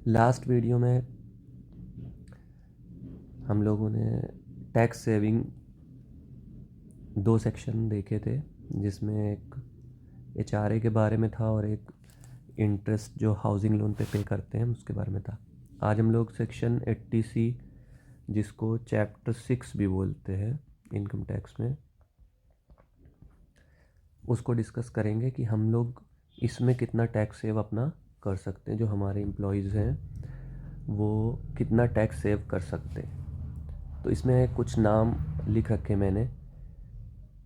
Last video में हम लोगों ने टैक्स सेविंग 2 सेक्शन देखे थे, जिसमें एक HRA के बारे में था और एक इंटरेस्ट जो हाउसिंग लोन पे करते हैं उसके बारे में था। आज हम लोग सेक्शन 80C, जिसको चैप्टर 6 भी बोलते हैं इनकम टैक्स में, उसको डिस्कस करेंगे कि हम लोग इसमें कितना टैक्स सेव अपना कर सकते हैं। जो हमारे एम्प्लॉयज़ हैं वो कितना टैक्स सेव कर सकते हैं। तो इसमें कुछ नाम लिख रखे मैंने,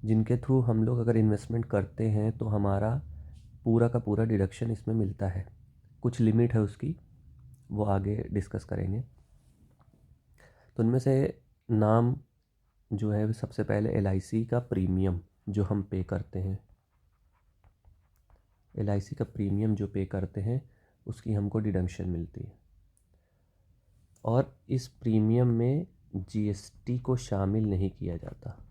जिनके थ्रू हम लोग अगर इन्वेस्टमेंट करते हैं तो हमारा पूरा का पूरा डिडक्शन इसमें मिलता है। कुछ लिमिट है उसकी, वो आगे डिस्कस करेंगे। तो उनमें से नाम जो है सबसे पहले LIC का प्रीमियम जो हम पे करते हैं, LIC का प्रीमियम जो पे करते हैं उसकी हमको डिडक्शन मिलती है। और इस प्रीमियम में GST को शामिल नहीं किया जाता।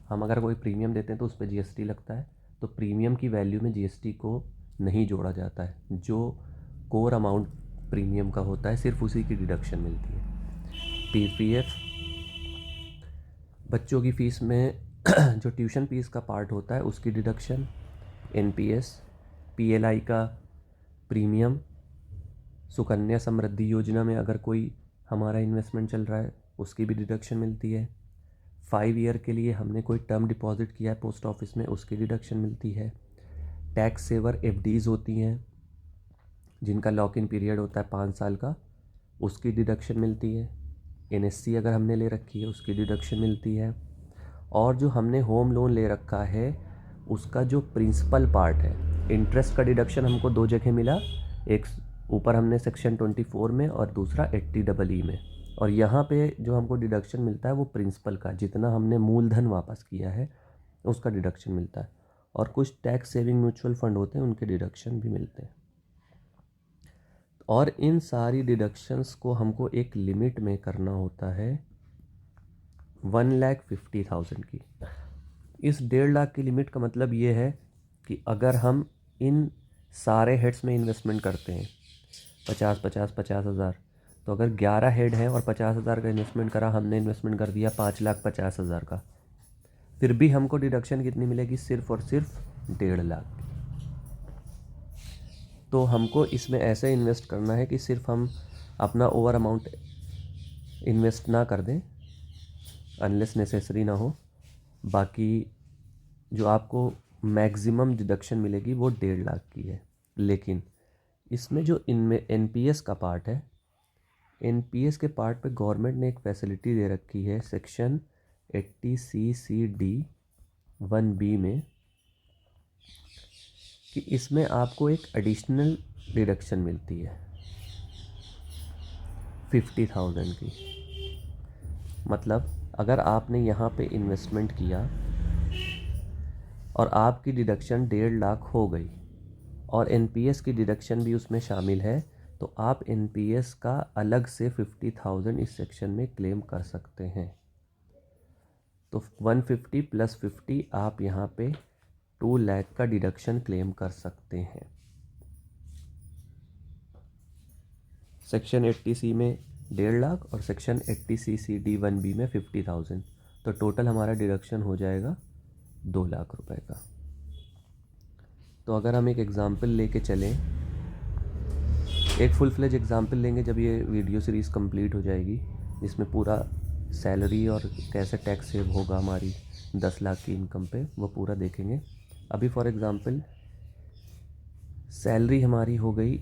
हम अगर कोई प्रीमियम देते हैं तो उस पर GST लगता है, तो प्रीमियम की वैल्यू में GST को नहीं जोड़ा जाता है। जो कोर अमाउंट प्रीमियम का होता है सिर्फ उसी की डिडक्शन मिलती है। PPF, बच्चों की फ़ीस में जो ट्यूशन फीस का पार्ट होता है उसकी डिडक्शन। NPS, PLI का प्रीमियम, सुकन्या समृद्धि योजना में अगर कोई हमारा इन्वेस्टमेंट चल रहा है उसकी भी डिडक्शन मिलती है। 5 ईयर के लिए हमने कोई टर्म डिपॉजिट किया है पोस्ट ऑफिस में, उसकी डिडक्शन मिलती है। टैक्स सेवर FDs होती हैं जिनका लॉक इन पीरियड होता है 5 साल का, उसकी डिडक्शन मिलती है। NSC अगर हमने ले रखी है उसकी डिडक्शन मिलती है। और जो हमने होम लोन ले रखा है उसका जो प्रिंसिपल पार्ट है, इंटरेस्ट का डिडक्शन हमको 2 जगह मिला, एक ऊपर हमने सेक्शन 24 में और दूसरा 80EE में। और यहाँ पे जो हमको डिडक्शन मिलता है वो प्रिंसिपल का, जितना हमने मूलधन वापस किया है उसका डिडक्शन मिलता है। और कुछ टैक्स सेविंग म्यूचुअल फंड होते हैं उनके डिडक्शन भी मिलते हैं। और इन सारी डिडक्शंस को हमको एक लिमिट में करना होता है 1,50,000 की। इस 1.5 लाख की लिमिट का मतलब ये है कि अगर हम इन सारे हेड्स में इन्वेस्टमेंट करते हैं 50,000 तो अगर 11 हेड हैं और 50,000 का इन्वेस्टमेंट करा, हमने इन्वेस्टमेंट कर दिया 5,50,000 का, फिर भी हमको डिडक्शन कितनी मिलेगी? सिर्फ और सिर्फ 1.5 लाख। तो हमको इसमें ऐसे इन्वेस्ट करना है कि सिर्फ हम अपना ओवर अमाउंट इन्वेस्ट ना कर दें अनलेस नेसेसरी ना हो। बाकी जो आपको मैक्सिमम डिडक्शन मिलेगी वो 1.5 लाख की है। लेकिन इसमें जो इनमें NPS का पार्ट है, NPS के पार्ट पे गवर्नमेंट ने एक फैसिलिटी दे रखी है सेक्शन 80CCD1B में, कि इसमें आपको एक एडिशनल डिडक्शन मिलती है 50,000 की। मतलब अगर आपने यहाँ पे इन्वेस्टमेंट किया और आपकी डिडक्शन 1.5 लाख हो गई और NPS की डिडक्शन भी उसमें शामिल है, तो आप NPS का अलग से 50,000 इस सेक्शन में क्लेम कर सकते हैं। तो 150 + 50 आप यहाँ पे 2 लाख का डिडक्शन क्लेम कर सकते हैं। सेक्शन 80C में 1.5 लाख और सेक्शन 80CCD1B में 50,000, तो टोटल हमारा डिडक्शन हो जाएगा 2 लाख रुपए का। तो अगर हम एक एग्ज़ाम्पल लेके चलें, एक फुल फ्लेज एग्ज़ाम्पल लेंगे जब ये वीडियो सीरीज़ कंप्लीट हो जाएगी, जिसमें पूरा सैलरी और कैसे टैक्स सेव होगा हमारी 10 लाख की इनकम पे, वो पूरा देखेंगे। अभी फॉर एग्ज़ाम्पल सैलरी हमारी हो गई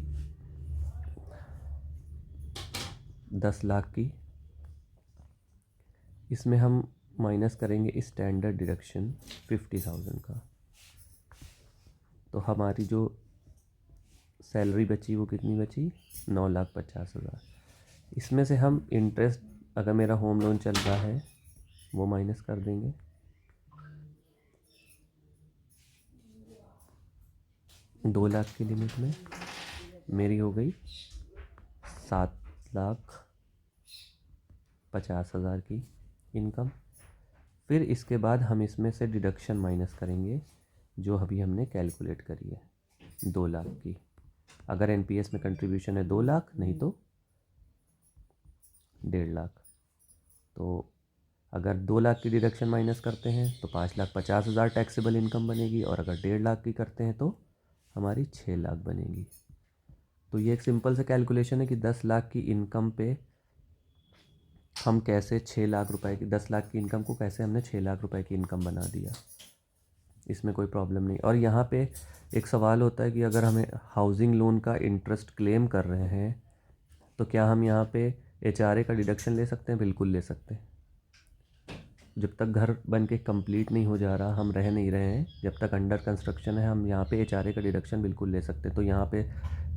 10 लाख की, इसमें हम माइनस करेंगे स्टैंडर्ड डिडक्शन 50,000 का, तो हमारी जो सैलरी बची वो कितनी बची? 9,50,000। इसमें से हम इंटरेस्ट, अगर मेरा होम लोन चल रहा है, वो माइनस कर देंगे। दो लाख की लिमिट में मेरी हो गई 7,50,000 की इनकम। फिर इसके बाद हम इसमें से डिडक्शन माइनस करेंगे जो अभी हमने कैलकुलेट करी है। 2 लाख की। अगर एनपीएस में कंट्रीब्यूशन है 2 लाख, नहीं तो 1.5 लाख। तो अगर 2 लाख की डिडक्शन माइनस करते हैं तो 5,50,000 टैक्सेबल इनकम बनेगी, और अगर 1.5 लाख की करते हैं तो हमारी 6 लाख बनेगी। तो ये एक सिंपल सा कैलकुलेशन है कि 10 लाख की इनकम पे हम कैसे 6 लाख रुपए की, 10 लाख की इनकम को कैसे हमने 6 लाख रुपए की इनकम बना दिया। इसमें कोई प्रॉब्लम नहीं। और यहाँ पे एक सवाल होता है कि अगर हमें हाउसिंग लोन का इंटरेस्ट क्लेम कर रहे हैं तो क्या हम यहाँ पे एचआरए का डिडक्शन ले सकते हैं? बिल्कुल ले सकते हैं। जब तक घर बन के कंप्लीट नहीं हो जा रहा, हम रह नहीं रहे हैं, जब तक अंडर कंस्ट्रक्शन है, हम यहाँ पे एचआरए का डिडक्शन बिल्कुल ले सकते हैं। तो यहाँ पे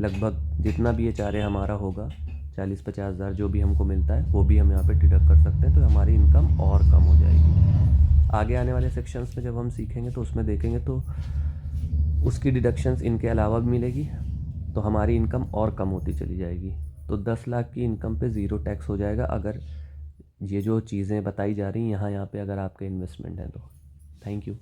लगभग जितना भी एचआरए हमारा होगा, 40-50 हज़ार जो भी हमको मिलता है, वो भी हम यहाँ पे डिडक्ट कर सकते हैं। तो हमारी इनकम और कम हो जाएगी। आगे आने वाले सेक्शंस में जब हम सीखेंगे तो उसमें देखेंगे तो उसकी डिडक्शंस इनके अलावा भी मिलेगी, तो हमारी इनकम और कम होती चली जाएगी। तो 10 लाख की इनकम पे ज़ीरो टैक्स हो जाएगा अगर ये जो चीज़ें बताई जा रही हैं यहाँ पे अगर आपके इन्वेस्टमेंट है तो। Thank you.